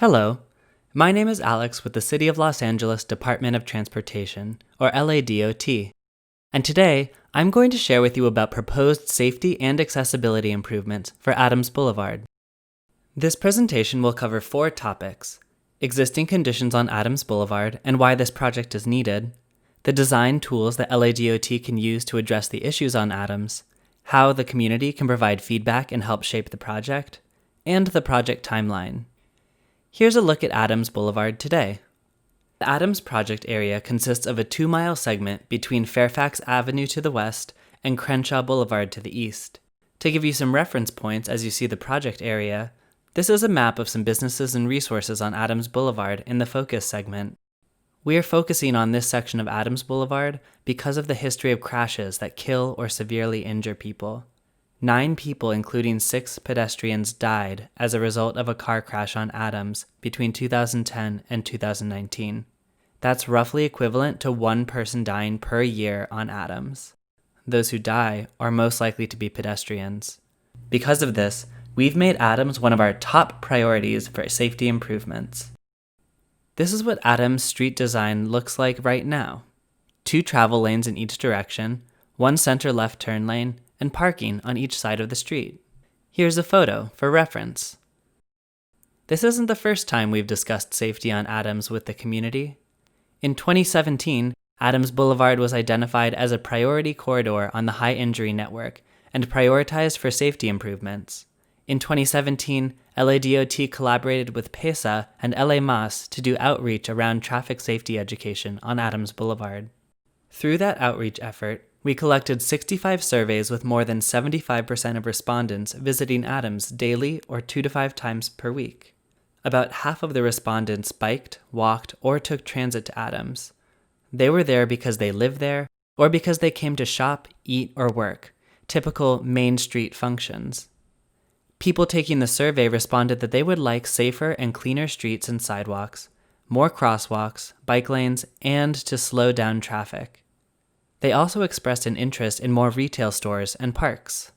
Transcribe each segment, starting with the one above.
Hello, my name is Alex with the City of Los Angeles Department of Transportation, or LADOT, and today I'm going to share with you about proposed safety and accessibility improvements for Adams Boulevard. This presentation will cover 4 topics: existing conditions on Adams Boulevard and why this project is needed, the design tools that LADOT can use to address the issues on Adams, how the community can provide feedback and help shape the project, and the project timeline. Here's a look at Adams Boulevard today. The Adams project area consists of a 2-mile segment between Fairfax Avenue to the west and Crenshaw Boulevard to the east. To give you some reference points as you see the project area, this is a map of some businesses and resources on Adams Boulevard in the focus segment. We are focusing on this section of Adams Boulevard because of the history of crashes that kill or severely injure people. 9 people, including 6 pedestrians, died as a result of a car crash on Adams between 2010 and 2019. That's roughly equivalent to 1 person dying per year on Adams. Those who die are most likely to be pedestrians. Because of this, we've made Adams one of our top priorities for safety improvements. This is what Adams street design looks like right now. 2 travel lanes in each direction, 1 center left turn lane, and parking on each side of the street. Here's a photo for reference. This isn't the first time we've discussed safety on Adams with the community. In 2017, Adams Boulevard was identified as a priority corridor on the high injury network and prioritized for safety improvements. In 2017, LADOT collaborated with PESA and LA to do outreach around traffic safety education on Adams Boulevard. Through that outreach effort, we collected 65 surveys with more than 75% of respondents visiting Adams daily or 2 to 5 times per week. About half of the respondents biked, walked, or took transit to Adams. They were there because they live there or because they came to shop, eat, or work, typical Main Street functions. People taking the survey responded that they would like safer and cleaner streets and sidewalks, more crosswalks, bike lanes, and to slow down traffic. They also expressed an interest in more retail stores and parks.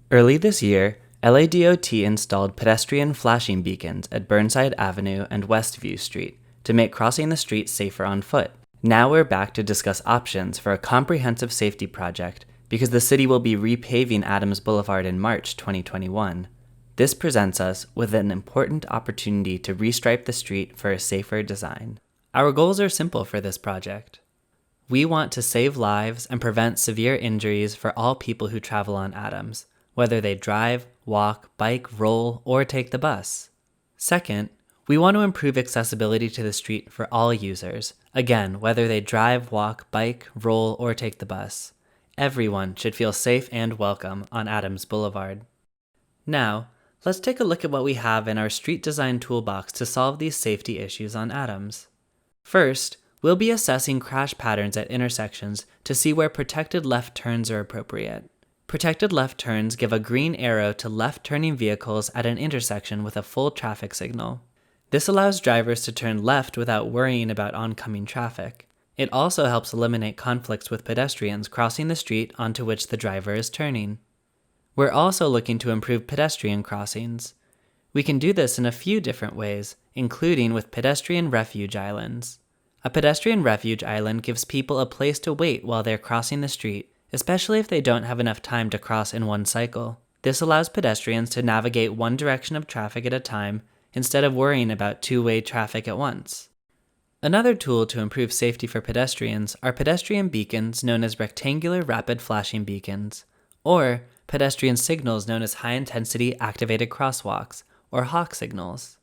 Early this year, LADOT installed pedestrian flashing beacons at Burnside Avenue and Westview Street to make crossing the street safer on foot. Now we're back to discuss options for a comprehensive safety project because the city will be repaving Adams Boulevard in March 2021. This presents us with an important opportunity to restripe the street for a safer design. Our goals are simple for this project. We want to save lives and prevent severe injuries for all people who travel on Adams, whether they drive, walk, bike, roll, or take the bus. Second, we want to improve accessibility to the street for all users, again, whether they drive, walk, bike, roll, or take the bus. Everyone should feel safe and welcome on Adams Boulevard. Now, let's take a look at what we have in our street design toolbox to solve these safety issues on Adams. First, we'll be assessing crash patterns at intersections to see where protected left turns are appropriate. Protected left turns give a green arrow to left-turning vehicles at an intersection with a full traffic signal. This allows drivers to turn left without worrying about oncoming traffic. It also helps eliminate conflicts with pedestrians crossing the street onto which the driver is turning. We're also looking to improve pedestrian crossings. We can do this in a few different ways, including with pedestrian refuge islands. A pedestrian refuge island gives people a place to wait while they're crossing the street, especially if they don't have enough time to cross in one cycle. This allows pedestrians to navigate one direction of traffic at a time instead of worrying about 2-way traffic at once. Another tool to improve safety for pedestrians are pedestrian beacons known as rectangular rapid flashing beacons, or pedestrian signals known as high-intensity activated crosswalks, or HAWK signals.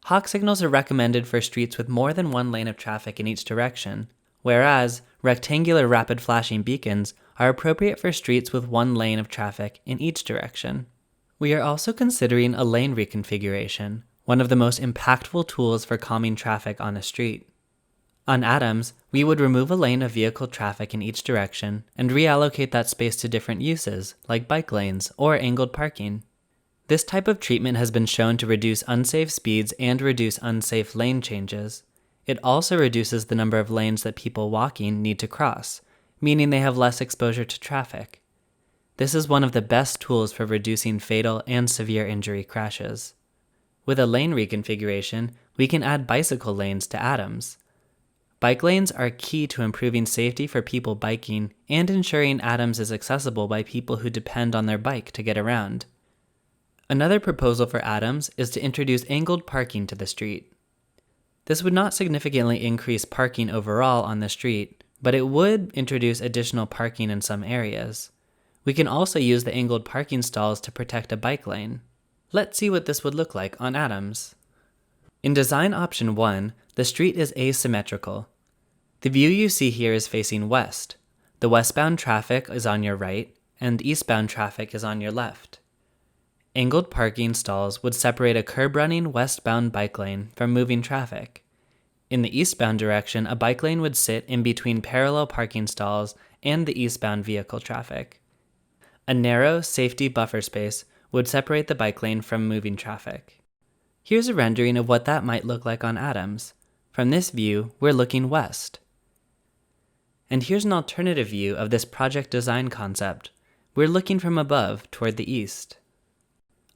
HAWK signals are recommended for streets with more than 1 lane of traffic in each direction, whereas rectangular rapid flashing beacons are appropriate for streets with 1 lane of traffic in each direction. We are also considering a lane reconfiguration, one of the most impactful tools for calming traffic on a street. On Adams, we would remove a lane of vehicle traffic in each direction and reallocate that space to different uses, like bike lanes or angled parking. This type of treatment has been shown to reduce unsafe speeds and reduce unsafe lane changes. It also reduces the number of lanes that people walking need to cross, meaning they have less exposure to traffic. This is one of the best tools for reducing fatal and severe injury crashes. With a lane reconfiguration, we can add bicycle lanes to Adams. Bike lanes are key to improving safety for people biking and ensuring Adams is accessible by people who depend on their bike to get around. Another proposal for Adams is to introduce angled parking to the street. This would not significantly increase parking overall on the street, but it would introduce additional parking in some areas. We can also use the angled parking stalls to protect a bike lane. Let's see what this would look like on Adams. In design option 1, the street is asymmetrical. The view you see here is facing west. The westbound traffic is on your right, and eastbound traffic is on your left. Angled parking stalls would separate a curb-running westbound bike lane from moving traffic. In the eastbound direction, a bike lane would sit in between parallel parking stalls and the eastbound vehicle traffic. A narrow, safety buffer space would separate the bike lane from moving traffic. Here's a rendering of what that might look like on Adams. From this view, we're looking west. And here's an alternative view of this project design concept. We're looking from above toward the east.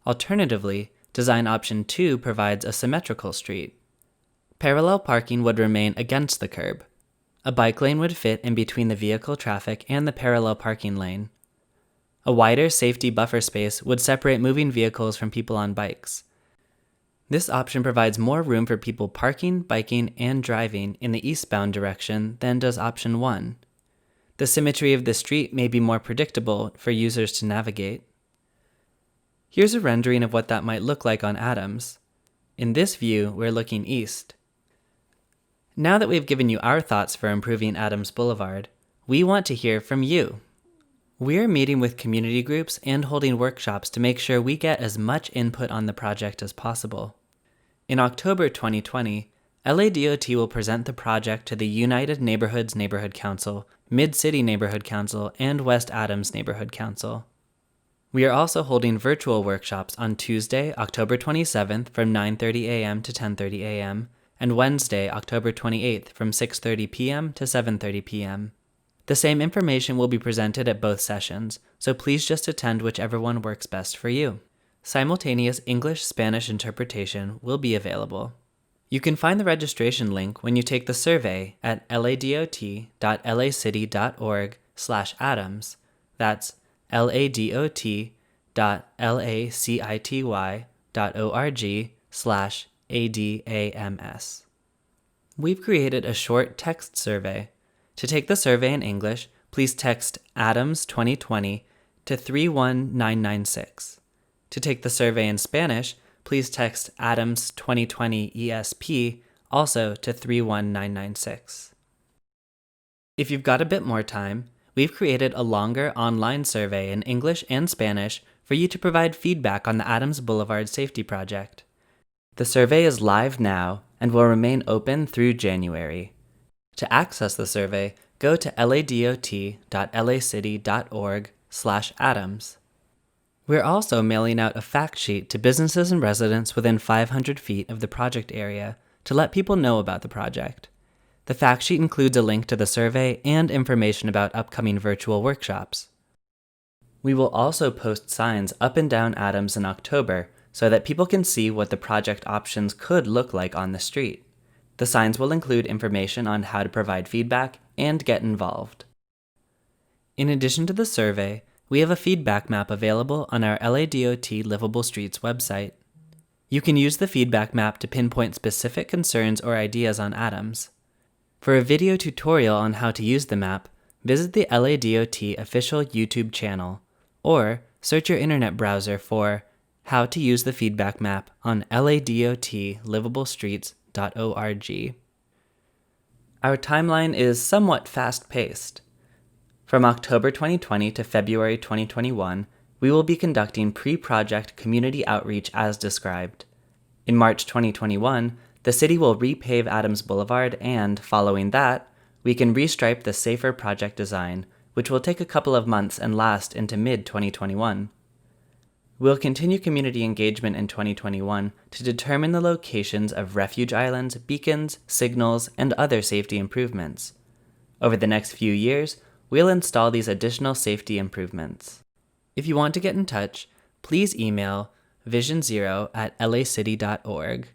Alternatively, design option 2 provides a symmetrical street. Parallel parking would remain against the curb. A bike lane would fit in between the vehicle traffic and the parallel parking lane. A wider safety buffer space would separate moving vehicles from people on bikes. This option provides more room for people parking, biking, and driving in the eastbound direction than does option 1. The symmetry of the street may be more predictable for users to navigate. Here's a rendering of what that might look like on Adams. In this view, we're looking east. Now that we've given you our thoughts for improving Adams Boulevard, we want to hear from you. We're meeting with community groups and holding workshops to make sure we get as much input on the project as possible. In October 2020, LADOT will present the project to the United Neighborhoods Neighborhood Council, Mid-City Neighborhood Council, and West Adams Neighborhood Council. We are also holding virtual workshops on Tuesday, October 27th from 9:30 a.m. to 10:30 a.m., and Wednesday, October 28th from 6:30 p.m. to 7:30 p.m. The same information will be presented at both sessions, so please just attend whichever one works best for you. Simultaneous English-Spanish interpretation will be available. You can find the registration link when you take the survey at ladot.lacity.org/Adams. That's ladot.lacity.org/ADAMS. We've created a short text survey. To take the survey in English, please text Adams 2020 to 31996. To take the survey in Spanish, please text Adams 2020 ESP also to 31996. If you've got a bit more time, we've created a longer online survey in English and Spanish for you to provide feedback on the Adams Blvd Safety Project. The survey is live now and will remain open through January. To access the survey, go to ladot.lacity.org/Adams. We're also mailing out a fact sheet to businesses and residents within 500 feet of the project area to let people know about the project. The fact sheet includes a link to the survey and information about upcoming virtual workshops. We will also post signs up and down Adams in October so that people can see what the project options could look like on the street. The signs will include information on how to provide feedback and get involved. In addition to the survey, we have a feedback map available on our LADOT Livable Streets website. You can use the feedback map to pinpoint specific concerns or ideas on Adams. For a video tutorial on how to use the map, visit the LADOT official YouTube channel, or search your internet browser for How to Use the Feedback Map on LADOT-LivableStreets.org. Our timeline is somewhat fast-paced. From October 2020 to February 2021, we will be conducting pre-project community outreach as described. In March 2021, the city will repave Adams Boulevard and, following that, we can restripe the safer project design, which will take a couple of months and last into mid-2021. We'll continue community engagement in 2021 to determine the locations of refuge islands, beacons, signals, and other safety improvements. Over the next few years, we'll install these additional safety improvements. If you want to get in touch, please email vision0@lacity.org.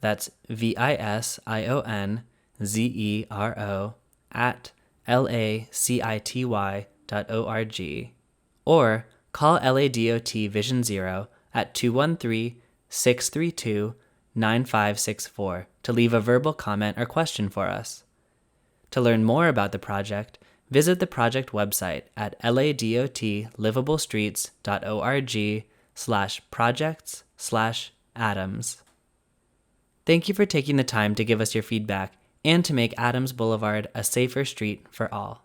That's VISIONZERO at LACITY.org. Or call LADOT Vision Zero at 213-632-9564 to leave a verbal comment or question for us. To learn more about the project, visit the project website at ladotlivablestreets.org/projects/Adams. Thank you for taking the time to give us your feedback and to make Adams Boulevard a safer street for all.